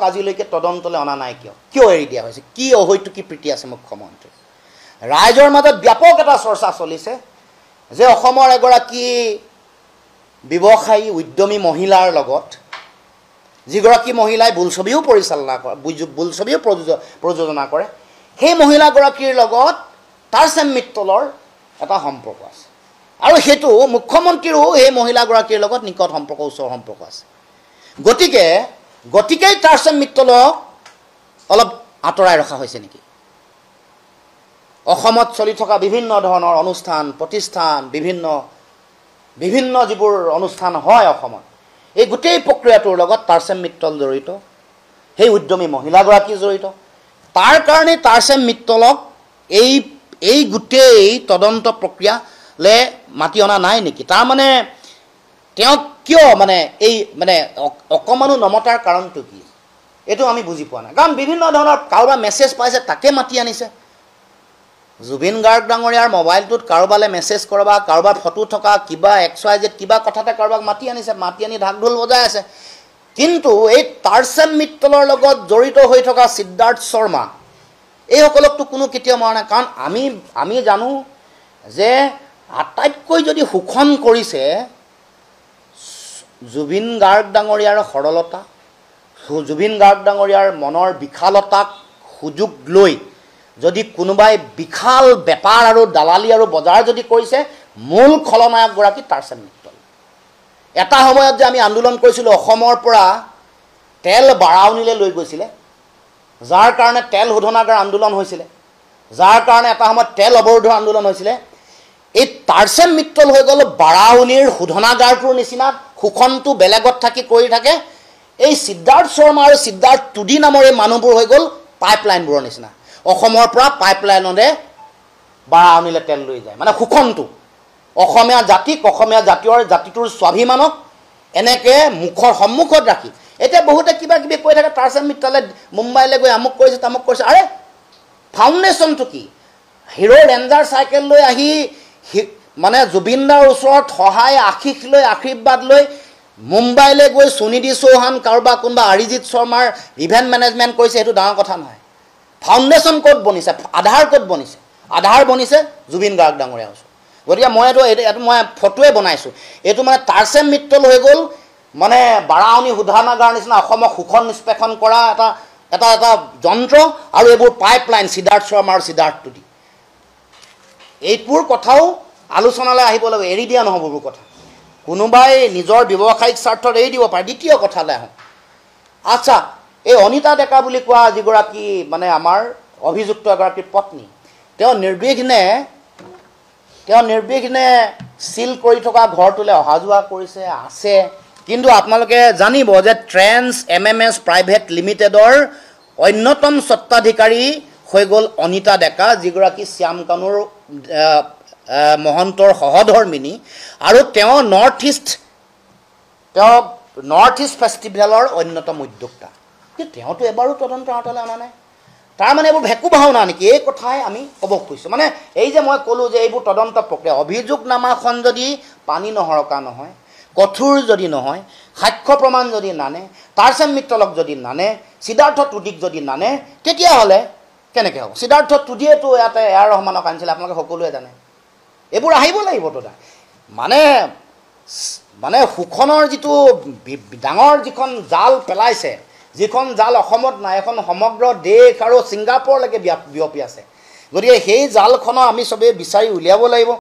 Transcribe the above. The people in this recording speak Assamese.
আজিলৈকে তদন্তলৈ অনা নাই কিয় এৰি দিয়া হৈছে কি অহৈতুকী প্ৰীতি আছে মুখ্যমন্ত্ৰী ৰাইজৰ মাজত ব্যাপক এটা চৰ্চা চলিছে যে অসমৰ এগৰাকী ব্যৱসায়ী উদ্যমী মহিলাৰ লগত যিগৰাকী মহিলাই বোলছবিও পৰিচালনা কৰে বোলছবিও প্ৰযোজনা কৰে সেই মহিলাগৰাকীৰ লগত তাৰচেম মিত্তলৰ এটা সম্পৰ্ক আছে আৰু সেইটো মুখ্যমন্ত্ৰীৰো এই মহিলাগৰাকীৰ লগত নিকট সম্পৰ্ক ওচৰ সম্পৰ্ক আছে গতিকেই তাৰচেম মিত্তলক অলপ আঁতৰাই ৰখা হৈছে নেকি অসমত চলি থকা বিভিন্ন ধৰণৰ অনুষ্ঠান প্ৰতিষ্ঠান বিভিন্ন যিবোৰ অনুষ্ঠান হয় অসমত এই গোটেই প্ৰক্ৰিয়াটোৰ লগত তাৰচেম মিত্তল জড়িত সেই উদ্যমী মহিলাগৰাকী জড়িত তাৰ কাৰণে তাৰচেম মিত্তলক এই গোটেই তদন্ত প্ৰক্ৰিয়ালৈ মাতি অনা নাই নেকি তাৰ মানে তেওঁ কিয় মানে এই মানে অকমানো নমতাৰ কাৰণটো কি এইটো আমি বুজি পোৱা নাই কাৰণ বিভিন্ন ধৰণৰ কাৰোবাৰ মেছেজ পাইছে তাকে মাতি আনিছে জুবিন গাৰ্গ ডাঙৰীয়াৰ মোবাইলটোত কাৰোবালে মেছেজ কৰবা কাৰোবাৰ ফটো থকা কিবা XYZ কিবা কথাতে কাৰোবাক মাতি আনি ঢাক ঢোল বজাই আছে কিন্তু এই তাৰচেম মিত্তলৰ লগত জড়িত হৈ থকা সিদ্ধাৰ্থ শৰ্মা এই সকলকটো কোনো কেতিয়াও মৰা নাই কাৰণ আমি জানো যে আটাইতকৈ যদি শোষণ কৰিছে জুবিন গাৰ্গ ডাঙৰীয়াৰ সৰলতা জুবিন গাৰ্গ ডাঙৰীয়াৰ মনৰ বিশালতাক সুযোগ লৈ যদি কোনোবাই বিশাল বেপাৰ আৰু দালালি আৰু বজাৰ যদি কৰিছে মূল খলনায়কগৰাকী তাৰচেম মিত্তল এটা সময়ত যে আমি আন্দোলন কৰিছিলোঁ অসমৰ পৰা তেল বাৰাউনীলৈ লৈ গৈছিলে যাৰ কাৰণে তেল শোধনাগাৰ আন্দোলন হৈছিলে যাৰ কাৰণে এটা সময়ত তেল অৱৰোধৰ আন্দোলন হৈছিলে এই তাৰচেম মিত্তল হৈ গ'ল বাৰাউনীৰ শোধনাগাৰটোৰ নিচিনা শোষণটো বেলেগত থাকি কৰি থাকে এই সিদ্ধাৰ্থ শৰ্মা আৰু সিদ্ধাৰ্থ টুডি নামৰ এই মানুহবোৰ হৈ গ'ল পাইপলাইনবোৰৰ নিচিনা অসমৰ পৰা পাইপলাইনৰে বাৰাউনীলৈ তেল লৈ যায় মানে শোষণটো অসমীয়া জাতিটোৰ স্বাভিমানক এনেকৈ মুখৰ সন্মুখত ৰাখি এতিয়া বহুতে কিবা কিবি কৈ থাকে তাৰচেম মিত্তলে মুম্বাইলৈ গৈ আমুক কৰিছে তামুক কৰিছে আৰে ফাউণ্ডেশ্যনটো কি হিৰো ৰেঞ্জাৰ চাইকেল লৈ আহি মানে জুবিনদাৰ ওচৰত সহায় আশীষ লৈ আশীৰ্বাদ লৈ মুম্বাইলৈ গৈ সুনিধি চৌহান কাৰোবাৰ কোনোবা অৰিজিৎ শৰ্মাৰ ইভেণ্ট মেনেজমেণ্ট কৰিছে সেইটো ডাঙৰ কথা নহয় ফাউণ্ডেশ্যন ক'ত বনিছে আধাৰ ক'ত বনিছে আধাৰ বনিছে জুবিন গাৰ্গ ডাঙৰীয়াৰ ওচৰত গতিকে এইটো মই ফটোৱে বনাইছোঁ এইটো মানে তাৰচেম মিত্তল হৈ গ'ল মানে বাৰাউনী শোধনাগাৰ নিচিনা অসমক শোষণ নিষ্পেষণ কৰা এটা যন্ত্ৰ আৰু এইবোৰ পাইপলাইন সিদ্ধাৰ্থ শৰ্মা আৰু সিদ্ধাৰ্থ টুডি এইবোৰ কথাও আলোচনালৈ আহিব লাগিব এৰি দিয়া নহ'ব এইবোৰ কথা কোনোবাই নিজৰ ব্যৱসায়িক স্বাৰ্থত এৰি দিব পাৰে দ্বিতীয় কথালৈ আহোঁ আচ্ছা এই অনিতা ডেকা বুলি কোৱা যিগৰাকী মানে আমাৰ অভিযুক্ত এগৰাকীৰ পত্নী তেওঁ নিৰ্বিঘ্নে চিল কৰি থকা ঘৰটোলৈ অহা যোৱা কৰিছে আছে কিন্তু আপোনালোকে জানিব যে ট্ৰেন্স MMS প্ৰাইভেট লিমিটেডৰ অন্যতম স্বত্বাধিকাৰী হৈ গ'ল অনিতা ডেকা যিগৰাকী শ্যামকানুৰ মহন্তৰ সহধৰ্মিনী আৰু তেওঁ নৰ্থ ইষ্ট ফেষ্টিভেলৰ অন্যতম উদ্যোক্তা কিন্তু তেওঁতো এবাৰো তদন্ত আঁতৰলৈ অনা নাই তাৰমানে এইবোৰ ভেকু ভাওনা নেকি এই কথাই আমি ক'ব খুজিছোঁ মানে এই যে মই ক'লোঁ যে এইবোৰ তদন্ত প্ৰক্ৰিয়া অভিযোগনামাখন যদি পানী নহৰকা নহয় কঠোৰ যদি নহয় সাক্ষ্য প্ৰমাণ যদি নানে তাৰচেম মিত্তলক যদি নানে সিদ্ধাৰ্থ টুডিক যদি নানে তেতিয়াহ'লে কেনেকৈ হ'ব সিদ্ধাৰ্থ টুডিয়েতো ইয়াতে এয়াৰ ৰহমানক আনিছিলে আপোনালোকে সকলোৱে জানে এইবোৰ আহিব লাগিব তো মানে শোষণৰ যিটো ডাঙৰ যিখন জাল পেলাইছে যিখন জাল অসমত নাই এখন সমগ্ৰ দেশ আৰু ছিংগাপুৰলৈকে বিয়পি আছে গতিকে সেই জালখনৰ আমি চবেই বিচাৰি উলিয়াব লাগিব